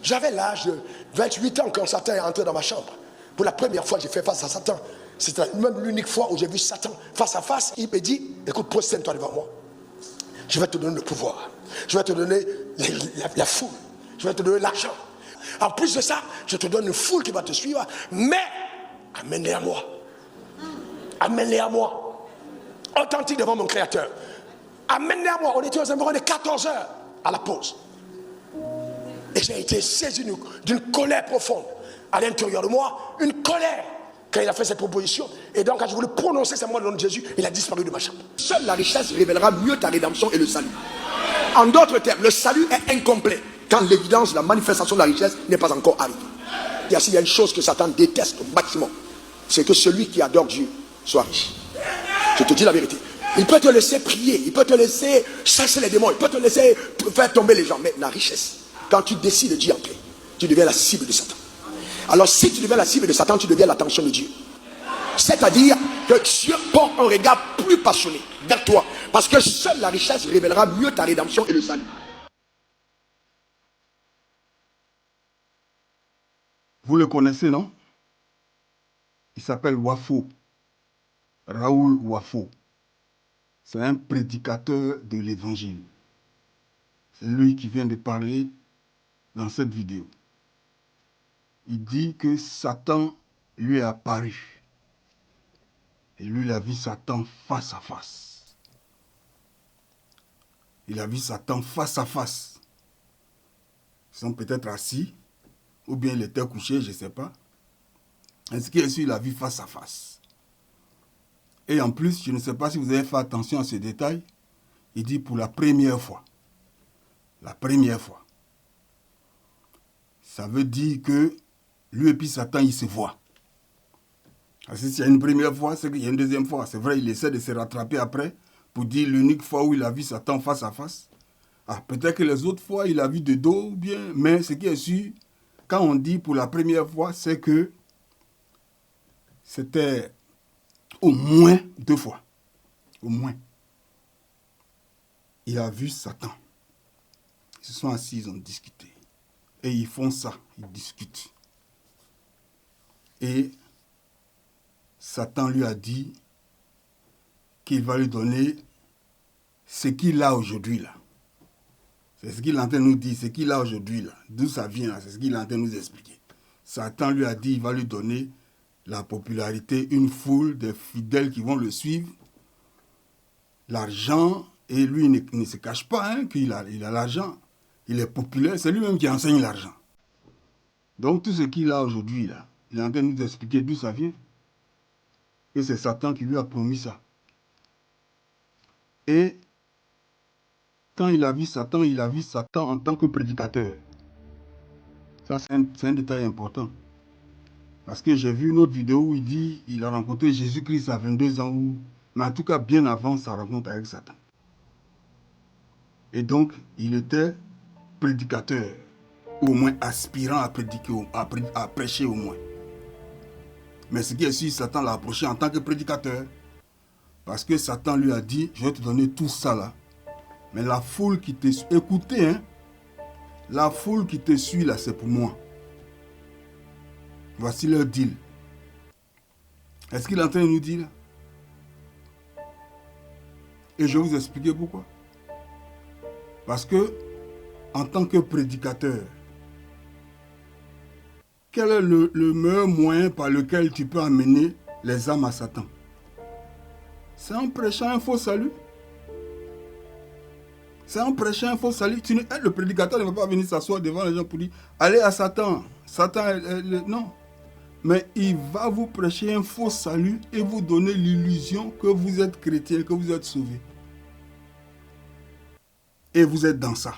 J'avais l'âge de 28 ans quand Satan est entré dans ma chambre. Pour la première fois, j'ai fait face à Satan. C'était même l'unique fois où j'ai vu Satan face à face. Il me dit, écoute, prosterne-toi devant moi. Je vais te donner le pouvoir. Je vais te donner la foule. Je vais te donner l'argent. En plus de ça, je te donne une foule qui va te suivre. Mais, amène-les à moi. Amène-les à moi. Authentique devant mon Créateur. Amène-les à moi. On était aux environs de 14 heures à la pause. Et j'ai été saisi d'une colère profonde à l'intérieur de moi. Une colère quand il a fait cette proposition. Et donc quand je voulais prononcer ces mots dans le nom de Jésus, il a disparu de ma chambre. Seule la richesse révélera mieux ta rédemption et le salut. En d'autres termes, le salut est incomplet quand l'évidence, la manifestation de la richesse n'est pas encore arrivée. Il y a une chose que Satan déteste au maximum. C'est que celui qui adore Dieu soit riche. Je te dis la vérité. Il peut te laisser prier, il peut te laisser chasser les démons, il peut te laisser faire tomber les gens. Mais la richesse, quand tu décides d'y entrer, tu deviens la cible de Satan. Alors si tu deviens la cible de Satan, tu deviens l'attention de Dieu. C'est-à-dire que Dieu porte un regard plus passionné vers toi. Parce que seule la richesse révélera mieux ta rédemption et le salut. Vous le connaissez, non? Il s'appelle Wafo. Raoul Wafo. C'est un prédicateur de l'évangile. C'est lui qui vient de parler dans cette vidéo. Il dit que Satan lui est apparu. Et lui, il a vu Satan face à face. Il a vu Satan face à face. Ils sont peut-être assis, ou bien il était couché, je ne sais pas. Est-ce qu'il a vu face à face? Et en plus, je ne sais pas si vous avez fait attention à ce détail, il dit pour la première fois. La première fois. Ça veut dire que lui et puis Satan, ils se voient. Parce que s'il y a une première fois, c'est qu'il y a une deuxième fois. C'est vrai, il essaie de se rattraper après pour dire l'unique fois où il a vu Satan face à face. Ah, peut-être que les autres fois, il a vu de dos, bien, mais ce qui est sûr, quand on dit pour la première fois, c'est que c'était au moins 2 fois. Au moins. Il a vu Satan. Ils se sont assis, ils ont discuté. Et ils font ça, ils discutent. Et Satan lui a dit qu'il va lui donner ce qu'il a aujourd'hui là. C'est ce qu'il est en train de nous dire, ce qu'il a aujourd'hui là. D'où ça vient là, c'est ce qu'il est en train de nous expliquer. Satan lui a dit qu'il va lui donner la popularité, une foule de fidèles qui vont le suivre, l'argent, et lui ne se cache pas hein, qu'il a l'argent. Il est populaire, c'est lui-même qui enseigne l'argent. Donc tout ce qu'il a aujourd'hui là, il est en train de nous expliquer d'où ça vient. Et c'est Satan qui lui a promis ça. Et quand il a vu Satan en tant que prédicateur. Ça, c'est un détail important. Parce que j'ai vu une autre vidéo où il dit qu'il a rencontré Jésus-Christ à 22 ans. Mais en tout cas, bien avant sa rencontre avec Satan. Et donc, il était prédicateur. Au moins aspirant à prédiquer, à prêcher au moins. Mais ce qui est sûr, Satan l'a approché en tant que prédicateur. Parce que Satan lui a dit, je vais te donner tout ça là. Mais la foule qui te suit, écoutez, hein, la foule qui te suit là, c'est pour moi. Voici leur deal. Est-ce qu'il est en train de nous dire là? Et je vais vous expliquer pourquoi. Parce que, en tant que prédicateur, quel est le meilleur moyen par lequel tu peux amener les âmes à Satan? C'est en prêchant un faux salut. C'est en prêchant un faux salut. Le prédicateur ne va pas venir s'asseoir devant les gens pour dire allez à Satan. Satan, non. Mais il va vous prêcher un faux salut et vous donner l'illusion que vous êtes chrétien, que vous êtes sauvé. Et vous êtes dans ça.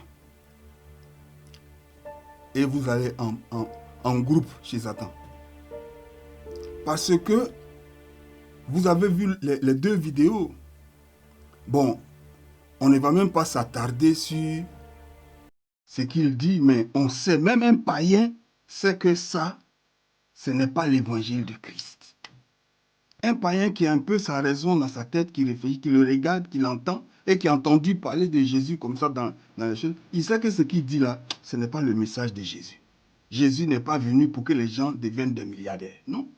Et vous allez en groupe chez Satan. Parce que vous avez vu les 2 vidéos. Bon, on ne va même pas s'attarder sur ce qu'il dit, mais on sait, même un païen sait que ça, ce n'est pas l'évangile de Christ. Un païen qui a un peu sa raison dans sa tête, qui réfléchit, qui le regarde, qui l'entend, et qui a entendu parler de Jésus comme ça dans les choses, il sait que ce qu'il dit là, ce n'est pas le message de Jésus. Jésus n'est pas venu pour que les gens deviennent des milliardaires. Non.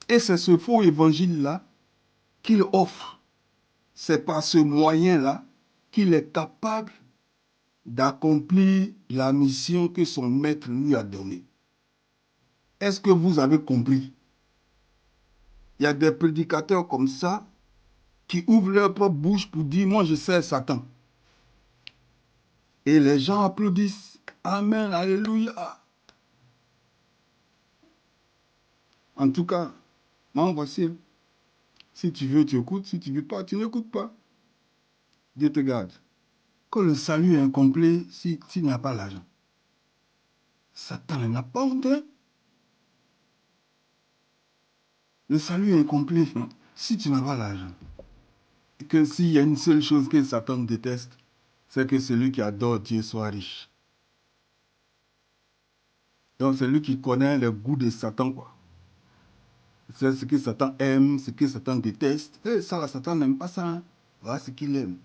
Et c'est ce faux évangile-là qu'il offre. C'est par ce moyen-là qu'il est capable d'accomplir la mission que son maître lui a donnée. Est-ce que vous avez compris? Il y a des prédicateurs comme ça qui ouvrent leur propre bouche pour dire « Moi, je sers Satan ». Et les gens applaudissent. Amen, alléluia. En tout cas, moi, voici. Si tu veux, tu écoutes. Si tu ne veux pas, tu n'écoutes pas. Dieu te garde. Que le salut est incomplet si tu n'as pas l'argent. Satan n'a pas honte. Le salut est incomplet si tu n'as pas l'argent. Que s'il y a une seule chose que Satan déteste, c'est que celui qui adore Dieu soit riche. Donc c'est lui qui connaît le goût de Satan, quoi. C'est ce que Satan aime, ce que Satan déteste. Et ça, Satan n'aime pas ça. Voilà ce qu'il aime.